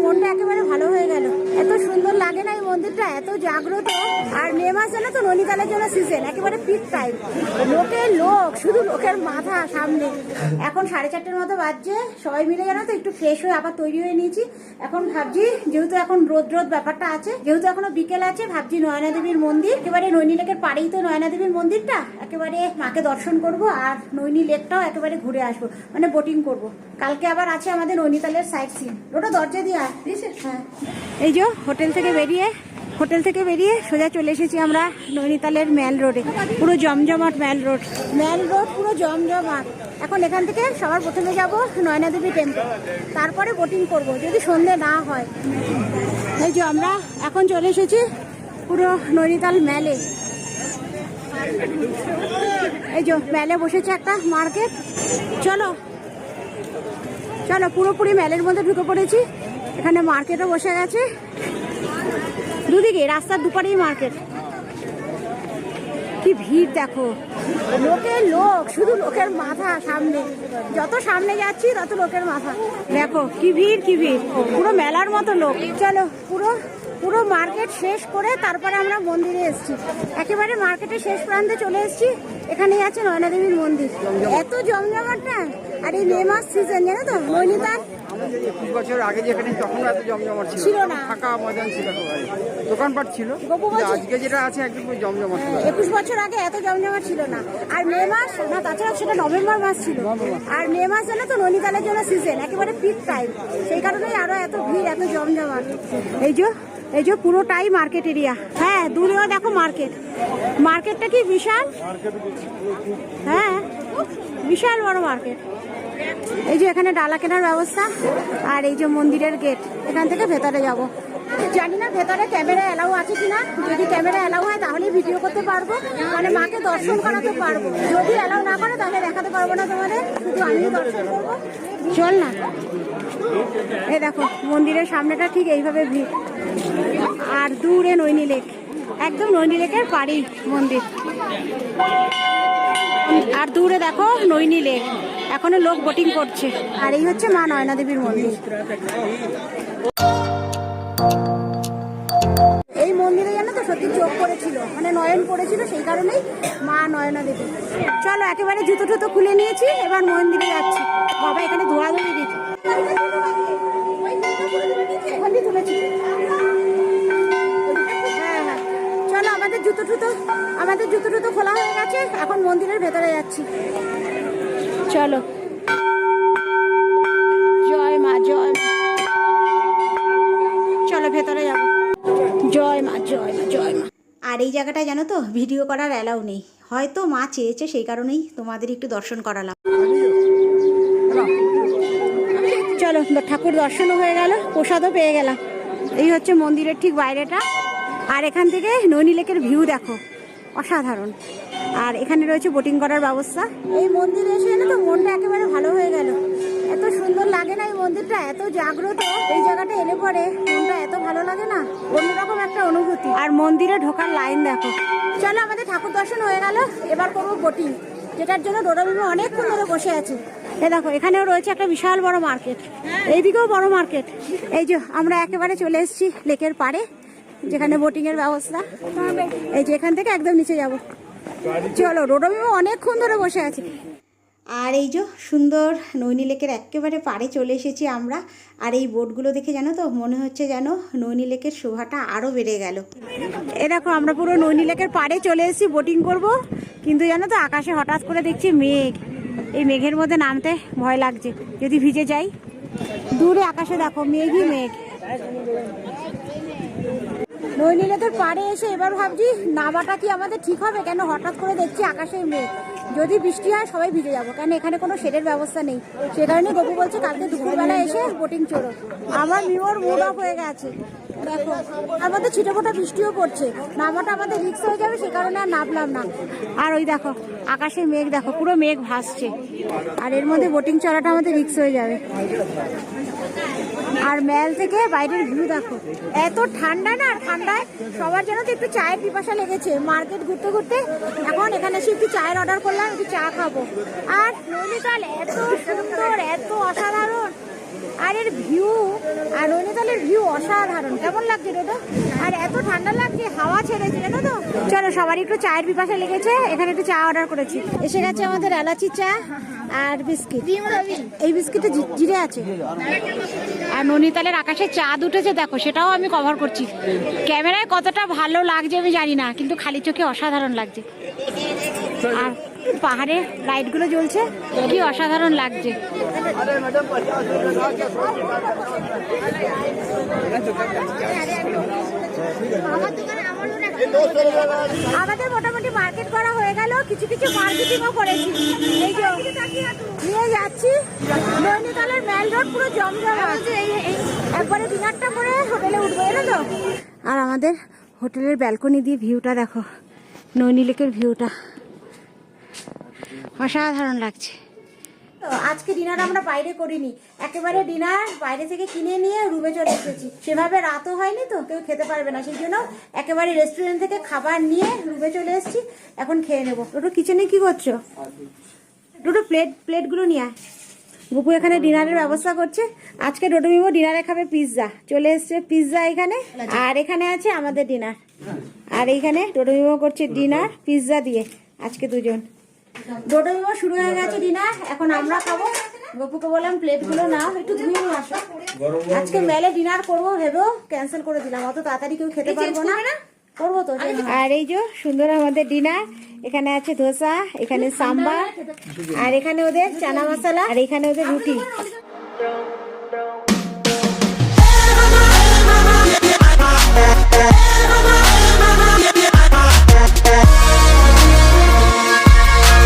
মনটা একেবারে ভালো হয়ে গেল। এত সুন্দর লাগে না এই মন্দিরটা, এত জাগ্রত। আর মে মাস জানো তো নৈনিতালের জন্য সিজন, একেবারে পিক টাইম। লোকের লোক, শুধু লোকের মাথা সামনে। এখন 4:30টার মতো বাজছে, সবাই মিলে জানো তো একটু ফ্রেশ হয়ে আবার তৈরি হয়ে নিয়েছি। এখন ভাবছি যেহেতু এখন রোদ রোদ ব্যাপারটা আছে, যেহেতু এখনো বিকেল আছে, ভাবছি নয়না দেবীর মন্দির একেবারে নৈনী লেকের পাড়েই তো নয়না দেবীর মন্দিরটা, একেবারে মাকে দর্শন করব আর নৈনী লেকটাও একেবারে ঘুরে আসবো, মানে বোটিং করব। কালকে আবার আছে আমাদের নৈনিতালের সাইট সিন। ওটা দরজা দিয়ে হ্যাঁ। এই যে হোটেল থেকে বেরিয়ে সোজা চলে এসেছি আমরা নৈনিতালের ম্যাল রোডে। পুরো জমজমাট ম্যাল রোড পুরো জমজমাট। এখন এখান থেকে সবার প্রথমে যাব নয়না দেবী টেম্পল, তারপরে বোটিং করব যদি সন্ধে না হয়। এই যে আমরা এখন চলে এসেছি পুরো নৈনিতাল ম্যালে। এই যে ম্যালে বসেছে একটা মার্কেট। চলো পুরোপুরি ম্যালের মধ্যে ঢুকে পড়েছি। এখানে মার্কেটও বসে গেছে, দুদিকে রাস্তার দুপারেই মার্কেট। কি ভিড় দেখো, লোকের লোক, শুধু লোকের মাথা সামনে। যত সামনে যাচ্ছি তত লোকের মাথা। দেখো কি ভিড়, পুরো মেলার মতো লোক। চলো পুরো মার্কেট শেষ করে তারপরে আমরা মন্দিরে এসেছি। একেবারে মার্কেটের শেষ প্রান্তে চলে এসেছি। এখানেই আছে নয়না দেবীর মন্দির। এত জমজমাট না, আর এই মে মাস সিজন জানো তো নৈনিতাল। 21 বছর আগে যেখানে তখন এত জমজমাট ছিল না, ফাঁকা ময়দান ছিল, দোকানপাট ছিল। আজকে যেটা আছে একদম জমজমাট। 21 বছর আগে এত জমজমাট ছিল না। আর মে মাস না, তাছাড়া সেটা নভেম্বর মাস ছিল। আর মে মাস জানো তো নৈনিতালের জন্য সিজন, একেবারে পিক টাইম। সেই কারণেই আরো এত ভিড়, এত জমজমাট। এই যে পুরোটাই মার্কেট এরিয়া। হ্যাঁ, দূরেও দেখো মার্কেটটা কি বিশাল। হ্যাঁ, বিশাল বড় মার্কেট। এই যে এখানে ডালা কেনার ব্যবস্থা, আর এই যে মন্দিরের গেট। এখান থেকে ভেতরে যাব। জানি না ভেতরে ক্যামেরা এলাও আছে কিনা। যদি ক্যামেরা এলাও হয় তাহলে ভিডিও করতে পারবো, মানে মাকে দর্শন করাতে পারবো। যদি এলাও না করে তাহলে দেখাতে পারবো না তোমাদের, শুধু আমিও দর্শন করবো। চল না। এই দেখো মন্দিরের সামনেটা ঠিক এইভাবে ভিড়, আর দূরে নৈনী লেক, একদম নৈনী লেকের পাড়েই মন্দির। আর দূরে দেখো নৈনী লেক, এখনো লোক বোটিং করছে। আর এই হচ্ছে মা নয়না দেবীর মন্দির। এই মন্দিরে জানো তো সত্যি চোখ পড়েছিল, মানে নয়ন পড়েছিল, সেই কারণেই মা নয়না দেবী। চলো একেবারে জুতো টুতো খুলে নিয়েছি, এবার মন্দিরে যাচ্ছি। বাবা এখানে ধোয়াধুয়ি দিচ্ছি। চলো আমাদের জুতো টুতো খোলা হয়ে গেছে, এখন মন্দিরের ভেতরে যাচ্ছি। চলো, জয় মা। চলো ভেতরে যাবো। জয় মা। আর এই জায়গাটা জানো তো ভিডিও করার অ্যালাউ নেই, হয়তো মা চেয়েছে, সেই কারণেই তোমাদের একটু দর্শন করালাম। চলো, ঠাকুর দর্শনও হয়ে গেল, প্রসাদও পেয়ে গেলাম। এই হচ্ছে মন্দিরের ঠিক বাইরেটা। আর এখান থেকে নৈনী লেকের ভিউ দেখো, অসাধারণ। আর এখানে রয়েছে বোটিং করার ব্যবস্থা। এই মন্দিরে এসে জানো তো মনটা একেবারে ভালো হয়ে গেল। এত সুন্দর লাগে না এই মন্দিরটা, এত জাগ্রত। এই জায়গাটা এলে পরে মনটা এত ভালো লাগে না, অন্যরকম একটা অনুভূতি। আর মন্দিরে ঢোকার লাইন দেখো। চলো আমাদের ঠাকুর দর্শন হয়ে গেল, এবার করবো বোটিং, যেটার জন্য ডোডাবিমা অনেকক্ষণ ধরে বসে আছে। এ দেখো এখানেও রয়েছে একটা বিশাল বড় মার্কেট, এইদিকেও বড় মার্কেট। এই যে আমরা একেবারে চলে এসেছি লেকের পাড়ে, যেখানে বোটিং এর ব্যবস্থা। এই যে এখান থেকে একদম নিচে যাব। চলো, ডোডাবিমা অনেকক্ষণ ধরে বসে আছে। আর এই যে সুন্দর নৈনী লেকের একেবারে পাড়ে চলে এসেছি আমরা। আর এই বোটগুলো দেখে জানো তো মনে হচ্ছে যেন নৈনী লেকের শোভাটা আরও বেড়ে গেল। এ দেখো আমরা পুরো নৈনী লেকের পাড়ে চলে এসেছি বোটিং করব, কিন্তু জানো তো আকাশে হঠাৎ করে দেখছি মেঘ। এই মেঘের মধ্যে নামতে ভয় লাগছে, যদি ভিজে যাই। দূরে আকাশে দেখো মেঘই মেঘ। নৈনী লেকের পাড়ে এসে এবার ভাবছি নামাটা কি আমাদের ঠিক হবে, কেন হঠাৎ করে দেখছি আকাশে মেঘ। যদি বৃষ্টি হয় সবাই ভিজে যাবো, কেন এখানে কোনো শেডের ব্যবস্থা নেই। সে কারণে গপু বলছে কালকে দুপুরবেলা এসে বোটিং চড়ো। আমার মিওর মুড অফ হয়ে গেছে। দেখো আমাদের ছিটেফোঁটা বৃষ্টিও পড়ছে, নামাটা আমাদের রিস্ক হয়ে যাবে, সে কারণে আর নামলাম না। আর ওই দেখো আকাশে মেঘ, দেখো পুরো মেঘ ভাসছে, আর এর মধ্যে বোটিং চড়াটা আমাদের রিস্ক হয়ে যাবে। আর ম্যাল থেকে বাইরের ভিউ দেখো, এত ঠান্ডা না, ঠান্ডায় সবার জন্য তো একটু চায়ের পিপাসা লেগেছে। মার্কেট ঘুরতে ঘুরতে এখন এখানে এসে একটু চায়ের অর্ডার করলাম, একটু চা খাবো। আর নৈনিতাল এত সুন্দর, এত অসাধারণ, আর এর ভিউ আর নৈনিতালের ভিউ অসাধারণ। কেমন লাগছে দাদা? আর এত ঠান্ডা লাগছে, হাওয়া ছেড়েছে জানো তো। চলো সবারই একটু চায়ের পিপাসা লেগেছে, এখানে একটু চা অর্ডার করেছি। এসে গেছে আমাদের এলাচি চা আর বিস্কিট। এই বিস্কিটে জিরে আছে। আর নৈনিতালের আকাশে চাঁদ উঠেছে দেখো, সেটাও আমি কভার করছি। ক্যামেরায় কতটা ভালো লাগছে আমি জানি না, কিন্তু খালি চোখে অসাধারণ লাগছে। আর পাহাড়ে লাইটগুলো জ্বলছে, কি অসাধারণ লাগছে। আমাদের মোটামুটি মার্কেট করা হয়ে গেল, কিছু কিছু মার্কেটিংও করেছি। এই যে নিয়ে যাচ্ছি নৈনিতালের মেল রোড পুরো জমজমা। একবারে ডিনারটা করে হোটেলে উঠবো, এলো তো। আর আমাদের হোটেলের ব্যালকনি দিয়ে ভিউটা দেখো, নৈনি লেকের ভিউটা অসাধারণ লাগছে। আজকে ডিনার আমরা বাইরে করিনি, একেবারে ডিনার বাইরে থেকে কিনে নিয়ে রুমে চলে এসেছি। সেভাবে রাতও হয়নি তো, কেউ খেতে পারবে না, সেই জন্য একেবারে রেস্টুরেন্ট থেকে খাবার নিয়ে রুমে চলে এসেছি। এখন খেয়ে নেবো। দুটো কিচেনে কি করছো? দুটো প্লেটগুলো নিয়ে আয়। গুপু এখানে ডিনারের ব্যবস্থা করছে। আজকে ডোডো মিমো ডিনারে খাবে পিৎজা, চলে এসছে পিৎজা এখানে। আর এখানে আছে আমাদের ডিনার, আর এইখানে ডোডো মিমো করছে ডিনার পিৎজা দিয়ে। আজকে দুজন। ডোডো মিমো শুরু হয়ে গেছে ডিনার, এখন আমরা খাবো। গপুকে বললাম প্লেটগুলো নাও, একটু ধুয়ে নিয়ে আসো। আজকে মেলে ডিনার করবো ভেবেও ক্যান্সেল করে দিলাম, অত তাড়াতাড়ি কেউ খেতে পারবো না, করবো তো। আর এই যে সুন্দর আমাদের ডিনার, এখানে আছে ধোসা, এখানে সাম্বার, আর এখানে ওদের চানা মশলা, আর এখানে ওদের রুটি।